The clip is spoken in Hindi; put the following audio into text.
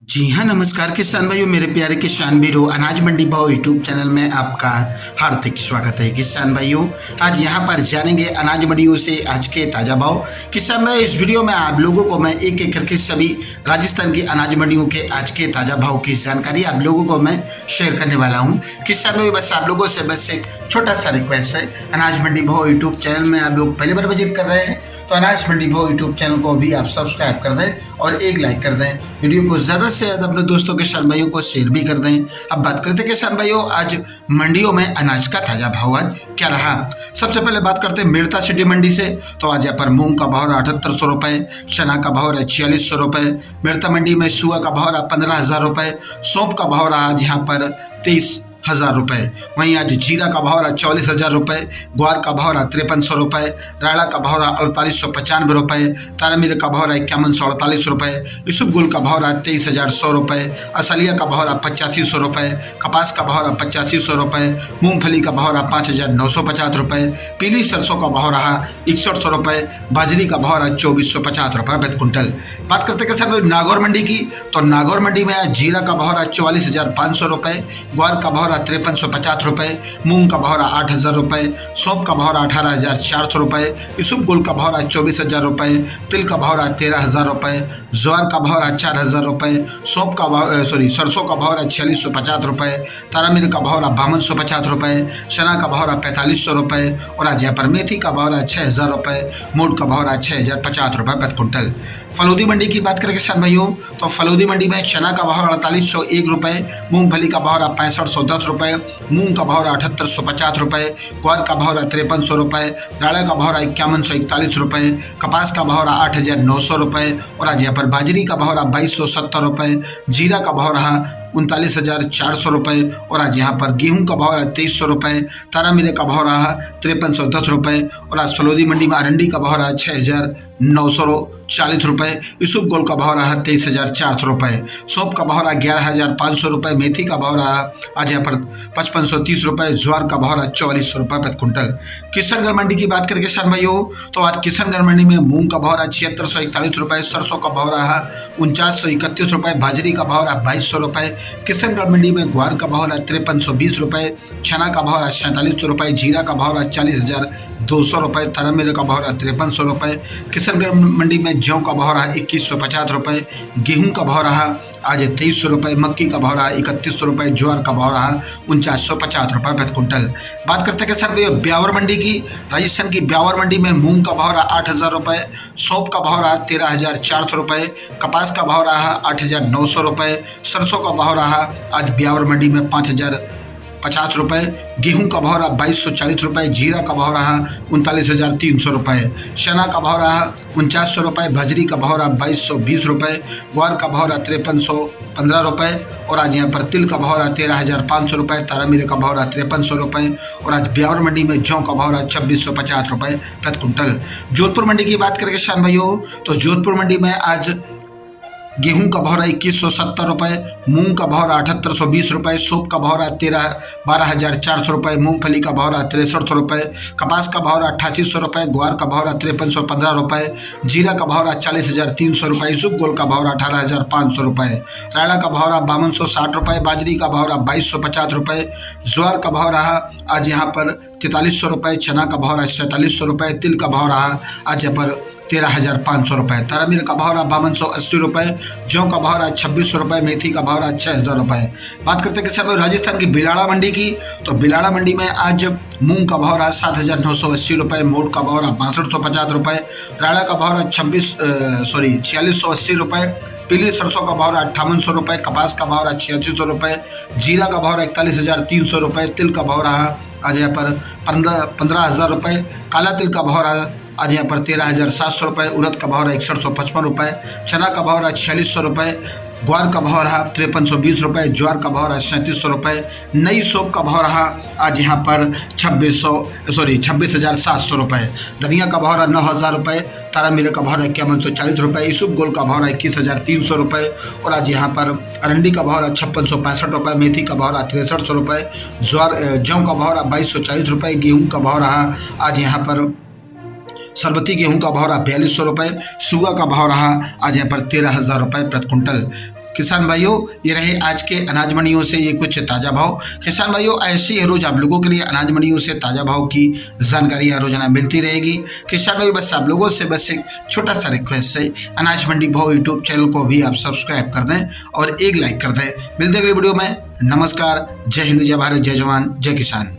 जी हाँ, नमस्कार किसान भाइयों, मेरे प्यारे किसान वीरों, अनाज मंडी भाव यूट्यूब चैनल में आपका हार्दिक स्वागत है। किसान भाइयों, आज यहाँ पर जानेंगे अनाज मंडियों से आज के ताज़ा भाव। किसान भाई, इस वीडियो में आप लोगों को मैं एक एक करके सभी राजस्थान की अनाज मंडियों के आज के ताज़ा भाव की जानकारी आप लोगों को मैं शेयर करने वाला हूँ। किसान भाई, बस आप लोगों से बस एक छोटा सा रिक्वेस्ट है, अनाज मंडी भाव यूट्यूब चैनल में आप लोग पहली बार विजिट कर रहे हैं तो अनाज मंडी भाव यूट्यूब चैनल को भी आप सब्सक्राइब कर दें और एक लाइक कर दें। वीडियो को ज़्यादा से ज़्यादा अपने दोस्तों किसान भाइयों को शेयर भी कर दें। अब बात करते हैं किसान भाइयों, आज मंडियों में अनाज का ताजा भाव आज क्या रहा। सबसे पहले बात करते हैं मेड़ता सिटी मंडी से। तो आज यहाँ पर मूंग का भाव रहा 7800 रुपये, चना का भाव रहा 4600 रुपये, मेड़ता मंडी में सुआ का भाव रहा 15,000 रुपये, सौंफ का भाव रहा आज यहाँ पर 23,000 रुपये। वहीं आज जीरा का भाव रहा 44,000 रुपये, ग्वार का भाव रहा 5300 रुपये, रायड़ा का भाव रहा 4895 रुपये, तारामीर का भाव रहा 5148 रुपये, यूसुफगुल का भाव रहा 23,100 रुपये, असलिया का भाव रहा 8500 रुपये, कपास का भाव रहा 8500 रुपये, मूंगफली का भाव रहा 5,950 रुपये, पीली सरसों का भाव रहा 6100 रुपये, बाजरी का भाव रहा 2450 रुपये प्रति कुंटल। बात करते हैं सर नागौर मंडी की। तो नागौर मंडी में आज जीरा का भाव रहा 44,500 रुपये, ग्वार का भाव 5350 रुपये, मूंग का भाव 8,000 रुपये, सौंफ का भाव 18,400 रुपये, यूसुफगुल का भाव 24,000 रुपये, तिल का भाव 13,000 रुपये, ज्वार का भाव 4,000 रुपये, सौंफ का भाव सरसों का भाव 4650 रुपये, तारामीर का भाव 5250 रुपये, चना का भाव 4500 रुपये और आज यहाँ पर मेथी का भाव 6,000 रुपये, मूड का भाव 6,050 रुपये प्रति कुंटल। फलौदी मंडी की बात करें किसान भाइयों, तो फलौदी मंडी में चना का भाव 4801 रुपये, मूंगफली का भाव 6510 रुपये, मूंग का भाव 7850 रुपये, ग्वार का भाव 5300 रुपये, राड़ा का भाव 5141 रुपये, कपास का भाव 8,900 रुपये और आज यहाँ पर बाजरी का भाव 2270 रुपये, जीरा का भाव रहा 39,400 रुपये और आज यहाँ पर गेहूं का भाव 2300 रुपये, तारामीरे का भाव रहा 5310 रुपये और आज फलौदी मंडी में अरंडी का भाव रहा 6,940 रुपये, यूसुफगुल का भाव रहा 23,400 रुपये, सौंफ का भाव रहा 11,500 रुपये, मेथी का भाव रहा आज यहाँ पर 5530 रुपये, ज्वार का भाव रहा 4400 रुपये प्रति कुंटल। किशनगढ़ मंडी की बात करें किसान भाइयों, तो आज किशनगढ़ मंडी में मूंग का भाव रहा 7641 रुपये, सरसों का भाव रहा 4931 रुपये, बाजरी का भाव रहा 2200 रुपये, किशनगढ़ मंडी में ग्वार का भाव रहा 5320 रुपये, चना का भाव रहा 4700 रुपये, जीरा का भाव रहा 40,200 रुपये, तारामीर का भाव रहा 5300 रुपये, किशनगढ़ मंडी में जौ का भाव रहा 2150 रुपये, गेहूं का भाव रहा आज 2300 रुपये, मक्की का भाव रहा 3100 रुपये, ज्वार का भाव रहा 4950 रुपये प्रति कुंटल। बात करते हैं सर ब्यावर मंडी की। राजस्थान की ब्यावर मंडी में मूंग का भाव रहा 8,000 रुपये, सौंफ का भाव रहा 13,400 रुपये, कपास का भाव रहा 8,900 रुपये, सरसों का भाव रहा आज ब्यावर मंडी में 5,050 रुपये, गेहूं का भाव रहा 2240 रुपये, जीरा का भाव रहा 39,300 रुपये, चना का भाव रहा 4900 रुपये, बाजरी का भाव रहा 2220 रुपये, ग्वार का भाव रहा 5315 रुपये और आज यहाँ पर तिल का भाव रहा 13,500 रुपये, तारामीर का भाव रहा 5300 रुपये और आज ब्यावर मंडी में जौ का भाव रहा 2650 रुपये प्रति कुंटल। जोधपुर मंडी की बात करें किसान भाइयों, तो जोधपुर मंडी में आज गेहूं का भाव रहा 2170 रुपये, मूंग का भाव रहा 7820 रुपये, सौंफ का भाव रहा 12,400 रुपये, मूंगफली का भाव रहा 6300 रुपये, कपास का भाव रहा 8800 रुपये, ग्वार का भाव रहा 5315 रुपये, जीरा का भाव रहा 40,300 रुपये, यूसुफगुल का भाव रहा 18,500 रुपये, रायड़ा का भाव रहा 5260 रुपये, बाजरी का भाव रहा 2250 रुपये, ज्वार का भाव रहा आज यहाँ पर 4300 रुपये, चना का भाव रहा 4700 रुपये, तिल का भाव रहा आज यहाँ पर 13,500 रुपये, तारामीर का भाव रहा 5280 रुपये, जौ का भाव रहा 2600 रुपये, मेथी का भाव रहा 6,000 रुपये। बात करते हैं किसान राजस्थान की बिलाड़ा मंडी की। तो बिलाड़ा मंडी में आज मूंग का भाव रहा 7,980 रुपये, मोट का भाव रहा 6250 रुपये, राड़ा का भाव रहा 4680 रुपये, पीली सरसों का भाव रहा 5800 रुपये, कपास का भाव रहा 8600 रुपये, जीरा का भाव रहा 41,300 रुपये, तिल का भाव रहा आज यहाँ पर 15,000 रुपये, काला तिल का भाव रहा आज यहाँ पर 13,700 रुपये, उड़द का भाव रहा 6155 रुपये, चना का भाव रहा 4600 रुपये, ग्वार का भाव रहा 5320 रुपये, ज्वार का भाव रहा 3700 रुपये, नई सौंफ का भाव रहा आज यहाँ पर 26,700 रुपये, धनिया का भाव रहा 9,000 रुपये, तारामीर का भाव रहा 5140 रुपये, यूसुफगुल का भाव रहा 21,300 रुपये और आज यहाँ पर अरंडी का भाव रहा 5665 रुपये, मेथी का भाव रहा 6300 रुपये, जौ का भाव रहा 2240 रुपये, गेहूँ का भाव रहा आज यहाँ पर सरबती गेहूं का भाव रहा 4200 रुपये, सुगा का भाव रहा आज यहाँ पर 13,000 रुपये प्रति कुंटल। किसान भाइयों, ये रहे आज के अनाज मंडियों से ये कुछ ताज़ा भाव। किसान भाइयों, ऐसे ही रोज आप लोगों के लिए अनाज मंडियों से ताज़ा भाव की जानकारी हर रोजाना मिलती रहेगी। किसान भाइयों, बस आप लोगों से बस एक छोटा सा रिक्वेस्ट है, अनाज मंडी भाव यूट्यूब चैनल को भी आप सब्सक्राइब कर दें और एक लाइक कर दें। मिलते अगली वीडियो में। नमस्कार, जय हिंद, जय भारत, जय जवान, जय किसान।